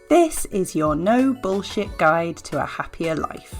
This is your no bullshit guide to a happier life.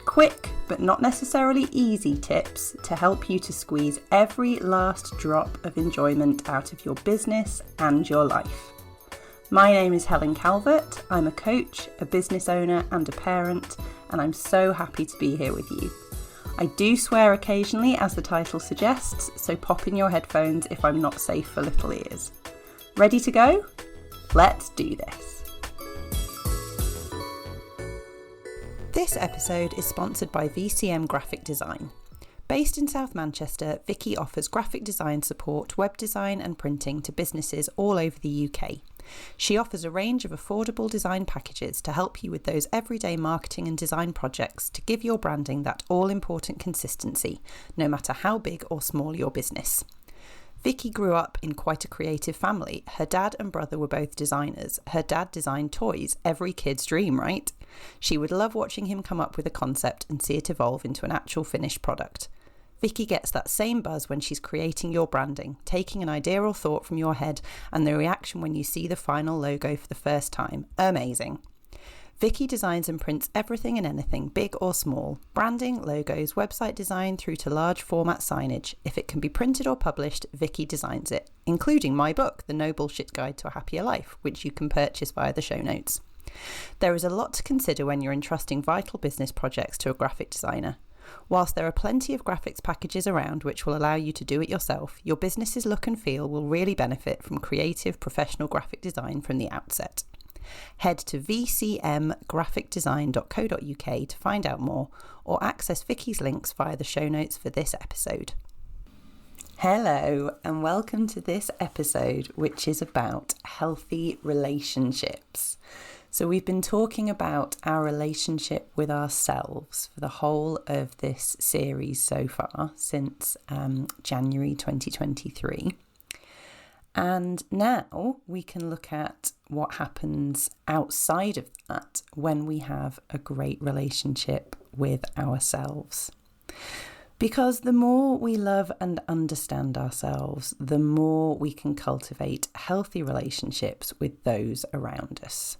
Quick, but not necessarily easy tips to help you to squeeze every last drop of enjoyment out of your business and your life. My name is Helen Calvert. I'm a coach, a business owner and a parent, and I'm so happy to be here with you. I do swear occasionally, as the title suggests, so pop in your headphones if I'm not safe for little ears. Ready to go? Let's do this. This episode is sponsored by VCM Graphic Design. Based in South Manchester, Vicky offers graphic design support, web design and printing to businesses all over the UK. She offers a range of affordable design packages to help you with those everyday marketing and design projects to give your branding that all-important consistency, no matter how big or small your business. Vicky grew up in quite a creative family. Her dad and brother were both designers. Her dad designed toys, every kid's dream, right? She would love watching him come up with a concept and see it evolve into an actual finished product. Vicky gets that same buzz when she's creating your branding, taking an idea or thought from your head and the reaction when you see the final logo for the first time. Amazing. Vicky designs and prints everything and anything, big or small. Branding, logos, website design through to large format signage. If it can be printed or published, Vicky designs it, including my book, The No Bullshit Guide to a Happier Life, which you can purchase via the show notes. There is a lot to consider when you're entrusting vital business projects to a graphic designer. Whilst there are plenty of graphics packages around which will allow you to do it yourself, your business's look and feel will really benefit from creative professional graphic design from the outset. Head to vcmgraphicdesign.co.uk to find out more or access Vicky's links via the show notes for this episode. Hello and welcome to this episode, which is about healthy relationships. So we've been talking about our relationship with ourselves for the whole of this series so far since January 2023. And now we can look at what happens outside of that when we have a great relationship with ourselves. Because the more we love and understand ourselves, the more we can cultivate healthy relationships with those around us.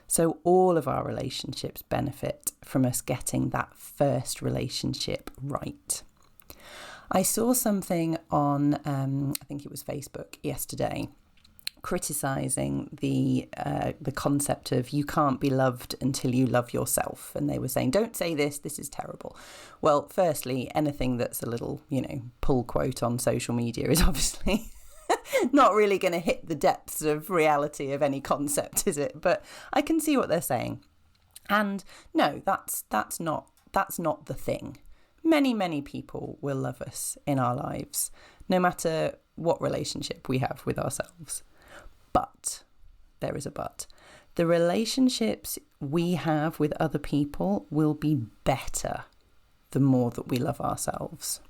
So all of our relationships benefit from us getting that first relationship right. I saw something on, I think it was Facebook yesterday, criticising the concept of you can't be loved until you love yourself. And they were saying, don't say this is terrible. Well, firstly, anything that's a little, pull quote on social media is obviously not really going to hit the depths of reality of any concept, is it? But I can see what they're saying. And no, that's not the thing. Many people will love us in our lives, no matter what relationship we have with ourselves. But, there is a but, the relationships we have with other people will be better the more that we love ourselves.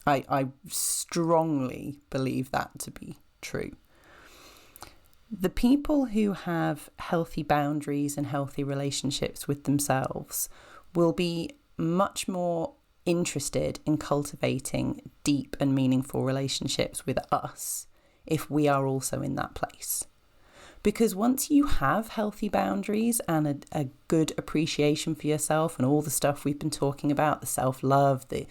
I strongly believe that to be true. The people who have healthy boundaries and healthy relationships with themselves will be much more interested in cultivating deep and meaningful relationships with us if we are also in that place. Because once you have healthy boundaries and a good appreciation for yourself and all the stuff we've been talking about, the self-love, the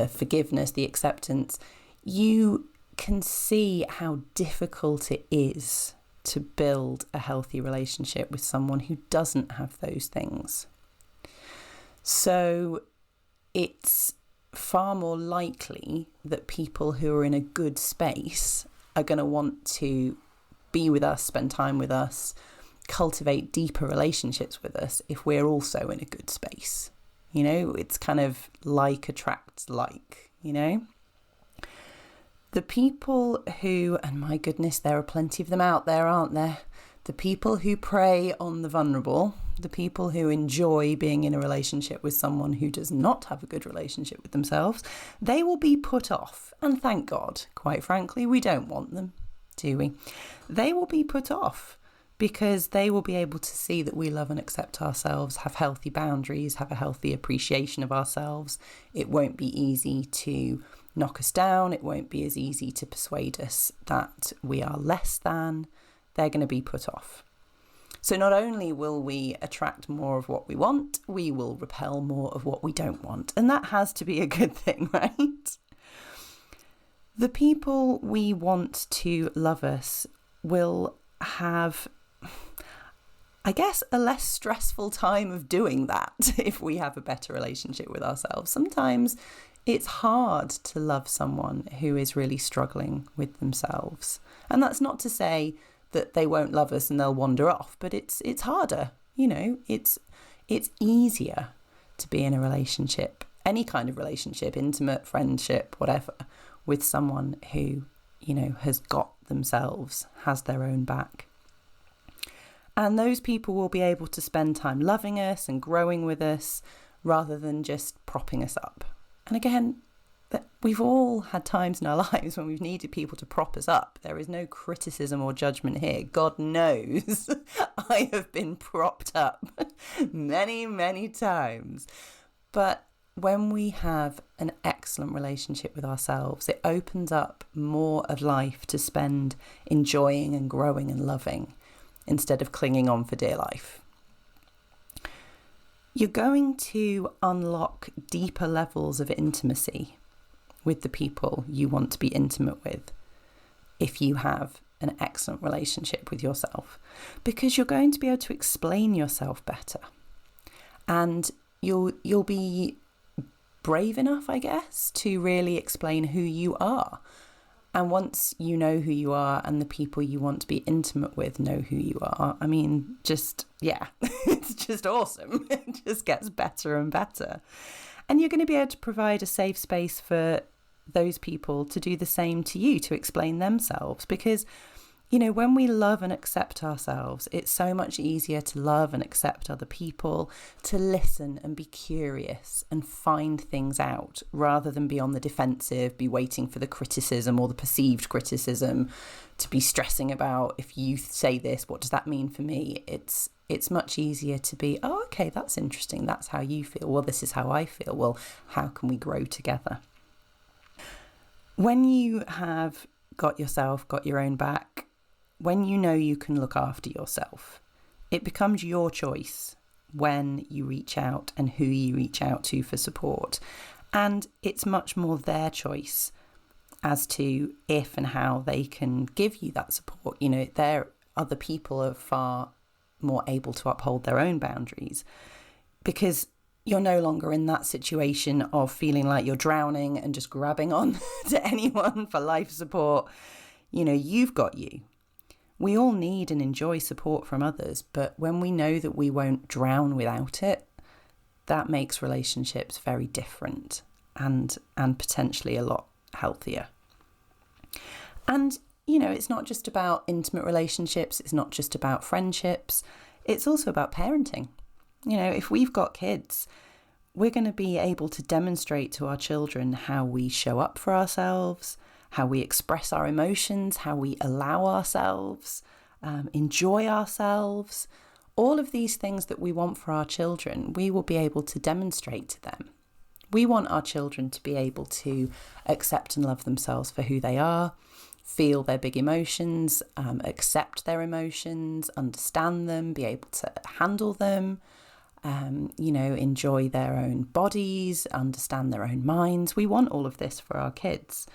forgiveness, the acceptance, you can see how difficult it is to build a healthy relationship with someone who doesn't have those things. So it's far more likely that people who are in a good space are going to want to be with us, spend time with us, cultivate deeper relationships with us if we're also in a good space. It's kind of like attracts like, The people who, and my goodness, there are plenty of them out there, aren't there? The people who prey on the vulnerable, the people who enjoy being in a relationship with someone who does not have a good relationship with themselves, they will be put off. And thank God, quite frankly, we don't want them, do we? They will be put off because they will be able to see that we love and accept ourselves, have healthy boundaries, have a healthy appreciation of ourselves. It won't be easy to knock us down. It won't be as easy to persuade us that we are less than. They're going to be put off. So not only will we attract more of what we want, we will repel more of what we don't want. And that has to be a good thing, right? The people we want to love us will have, I guess, a less stressful time of doing that if we have a better relationship with ourselves. Sometimes it's hard to love someone who is really struggling with themselves. And that's not to say that they won't love us and they'll wander off, but it's harder. It's easier to be in a relationship, any kind of relationship, intimate, friendship, whatever, with someone who, has got themselves, has their own back. And those people will be able to spend time loving us and growing with us rather than just propping us up. And again, we've all had times in our lives when we've needed people to prop us up. There is no criticism or judgment here. God knows I have been propped up many, many times. But when we have an excellent relationship with ourselves, it opens up more of life to spend enjoying and growing and loving instead of clinging on for dear life. You're going to unlock deeper levels of intimacy with the people you want to be intimate with if you have an excellent relationship with yourself, because you're going to be able to explain yourself better, and you'll be brave enough, I guess, to really explain who you are. And once you know who you are and the people you want to be intimate with know who you are, it's just awesome. It just gets better and better. And you're going to be able to provide a safe space for those people to do the same to you, to explain themselves. Because, when we love and accept ourselves, it's so much easier to love and accept other people, to listen and be curious and find things out rather than be on the defensive, be waiting for the criticism or the perceived criticism, to be stressing about, if you say this, what does that mean for me? It's much easier to be, oh, okay, that's interesting. That's how you feel. Well, this is how I feel. Well, how can we grow together? When you have got your own back, when you know you can look after yourself, it becomes your choice when you reach out and who you reach out to for support. And it's much more their choice as to if and how they can give you that support. Other people are far more able to uphold their own boundaries, because you're no longer in that situation of feeling like you're drowning and just grabbing on to anyone for life support. You've got you. We all need and enjoy support from others, but when we know that we won't drown without it, that makes relationships very different and potentially a lot healthier. And, it's not just about intimate relationships. It's not just about friendships. It's also about parenting. If we've got kids, we're going to be able to demonstrate to our children how we show up for ourselves, how we express our emotions, how we allow ourselves, enjoy ourselves. All of these things that we want for our children, we will be able to demonstrate to them. We want our children to be able to accept and love themselves for who they are, feel their big emotions, accept their emotions, understand them, be able to handle them, enjoy their own bodies, understand their own minds. We want all of this for our kids.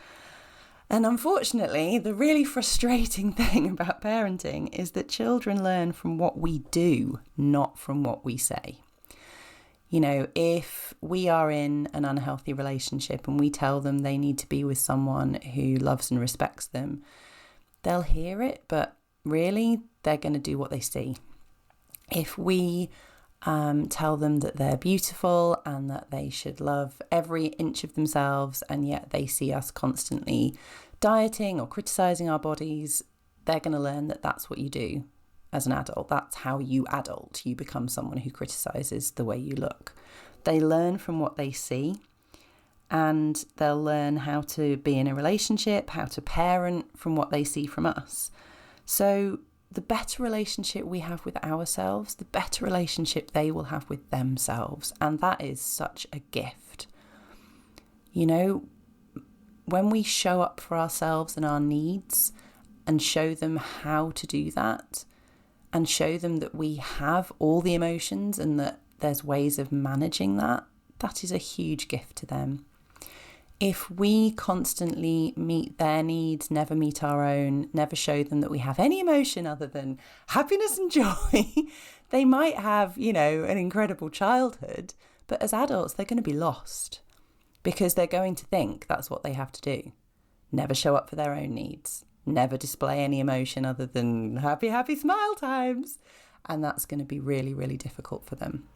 And unfortunately, the really frustrating thing about parenting is that children learn from what we do, not from what we say. If we are in an unhealthy relationship and we tell them they need to be with someone who loves and respects them, they'll hear it, but really they're going to do what they see. If we tell them that they're beautiful and that they should love every inch of themselves, and yet they see us constantly dieting or criticizing our bodies, they're going to learn that that's what you do as an adult. That's how you adult. You become someone who criticizes the way you look. They learn from what they see, and they'll learn how to be in a relationship, how to parent from what they see from us. So the better relationship we have with ourselves, the better relationship they will have with themselves. And that is such a gift. When we show up for ourselves and our needs and show them how to do that, and show them that we have all the emotions and that there's ways of managing that, that is a huge gift to them. If we constantly meet their needs, never meet our own, never show them that we have any emotion other than happiness and joy, they might have, an incredible childhood, but as adults, they're going to be lost because they're going to think that's what they have to do. Never show up for their own needs, never display any emotion other than happy, happy smile times. And that's going to be really, really difficult for them.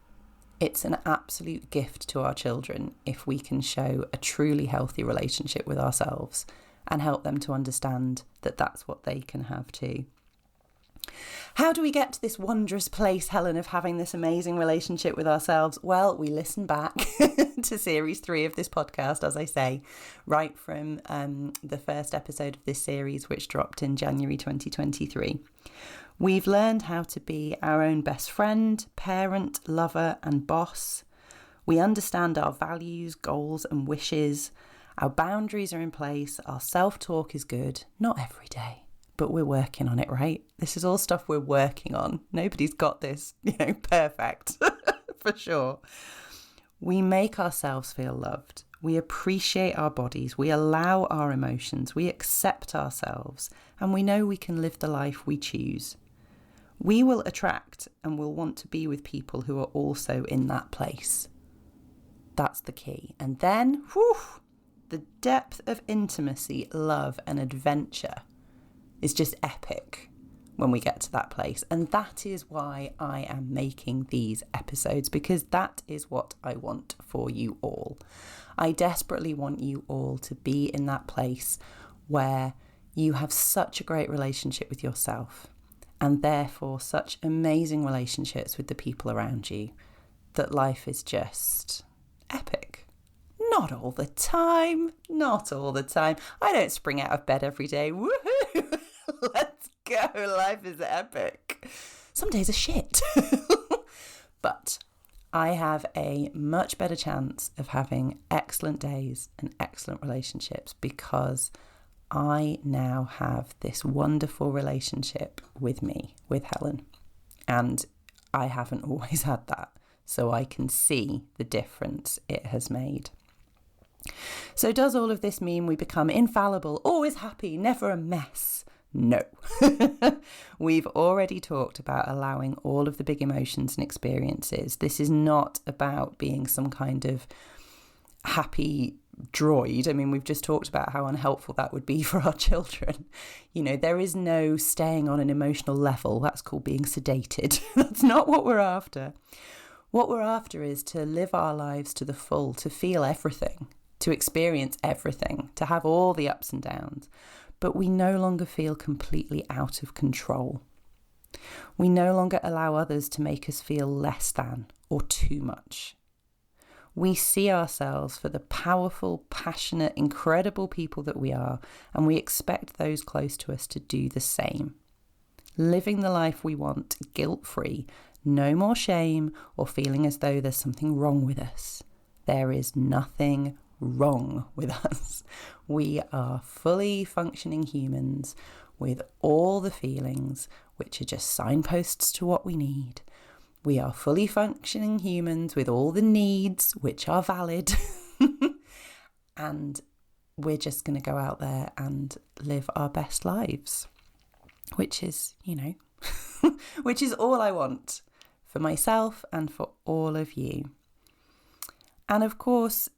It's an absolute gift to our children if we can show a truly healthy relationship with ourselves and help them to understand that that's what they can have too. How do we get to this wondrous place, Helen, of having this amazing relationship with ourselves? Well, we listen back to series 3 of this podcast, as I say, right from the first episode of this series, which dropped in January 2023. We've learned how to be our own best friend, parent, lover, and boss. We understand our values, goals, and wishes. Our boundaries are in place. Our self-talk is good. Not every day, but we're working on it, right? This is all stuff we're working on. Nobody's got this, perfect, for sure. We make ourselves feel loved. We appreciate our bodies. We allow our emotions. We accept ourselves. And we know we can live the life we choose. We will attract and will want to be with people who are also in that place. That's the key. And then, the depth of intimacy, love, and adventure is just epic when we get to that place. And that is why I am making these episodes, because that is what I want for you all. I desperately want you all to be in that place where you have such a great relationship with yourself and therefore such amazing relationships with the people around you that life is just epic. Not all the time. I don't spring out of bed every day. Woohoo! Let's go. Life is epic. Some days are shit. But I have a much better chance of having excellent days and excellent relationships because I now have this wonderful relationship with me, with Helen. And I haven't always had that. So I can see the difference it has made. So does all of this mean we become infallible, always happy, never a mess? No. We've already talked about allowing all of the big emotions and experiences. This is not about being some kind of happy droid. I mean, we've just talked about how unhelpful that would be for our children. There is no staying on an emotional level. That's called being sedated. That's not what we're after. What we're after is to live our lives to the full, to feel everything, to experience everything, to have all the ups and downs. But we no longer feel completely out of control. We no longer allow others to make us feel less than or too much. We see ourselves for the powerful, passionate, incredible people that we are, and we expect those close to us to do the same. Living the life we want, guilt-free, no more shame or feeling as though there's something wrong with us. There is nothing wrong with us. We are fully functioning humans with all the feelings, which are just signposts to what we need. We are fully functioning humans with all the needs, which are valid. And we're just going to go out there and live our best lives, which is, which is all I want for myself and for all of you. And of course,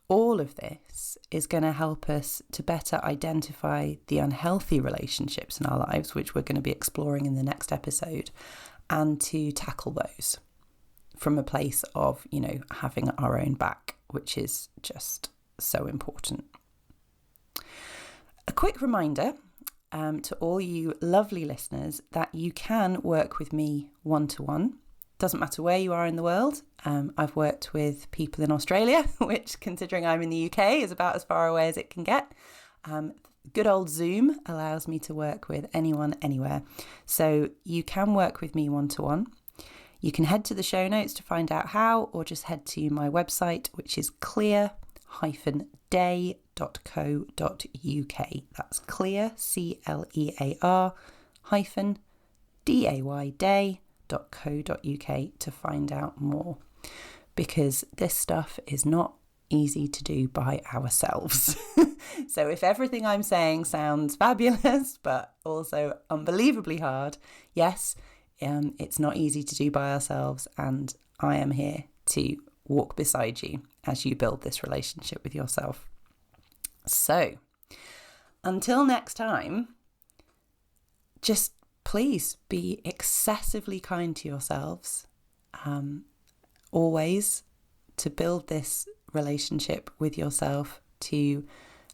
all of this is going to help us to better identify the unhealthy relationships in our lives, which we're going to be exploring in the next episode, and to tackle those from a place of, having our own back, which is just so important. A quick reminder to all you lovely listeners that you can work with me one-to-one. Doesn't matter where you are in the world. I've worked with people in Australia, which, considering I'm in the UK, is about as far away as it can get. Good old Zoom allows me to work with anyone, anywhere. So you can work with me one-to-one. You can head to the show notes to find out how, or just head to my website, which is clear-day.co.uk. That's clear, CLEAR dayday.co.uk to find out more, because this stuff is not easy to do by ourselves. So if everything I'm saying sounds fabulous, but also unbelievably hard, yes, it's not easy to do by ourselves, and I am here to walk beside you as you build this relationship with yourself. So until next time, just please be excessively kind to yourselves, always, to build this relationship with yourself, to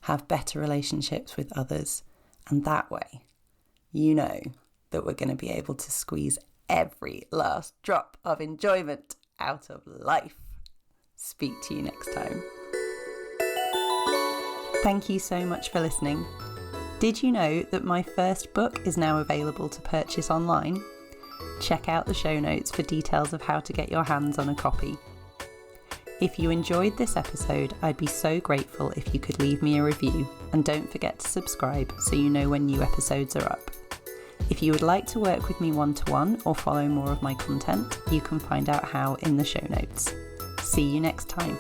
have better relationships with others. And that way, you know that we're going to be able to squeeze every last drop of enjoyment out of life. Speak to you next time. Thank you so much for listening. Did you know that my first book is now available to purchase online? Check out the show notes for details of how to get your hands on a copy. If you enjoyed this episode, I'd be so grateful if you could leave me a review, and don't forget to subscribe so you know when new episodes are up. If you would like to work with me one-to-one or follow more of my content, you can find out how in the show notes. See you next time.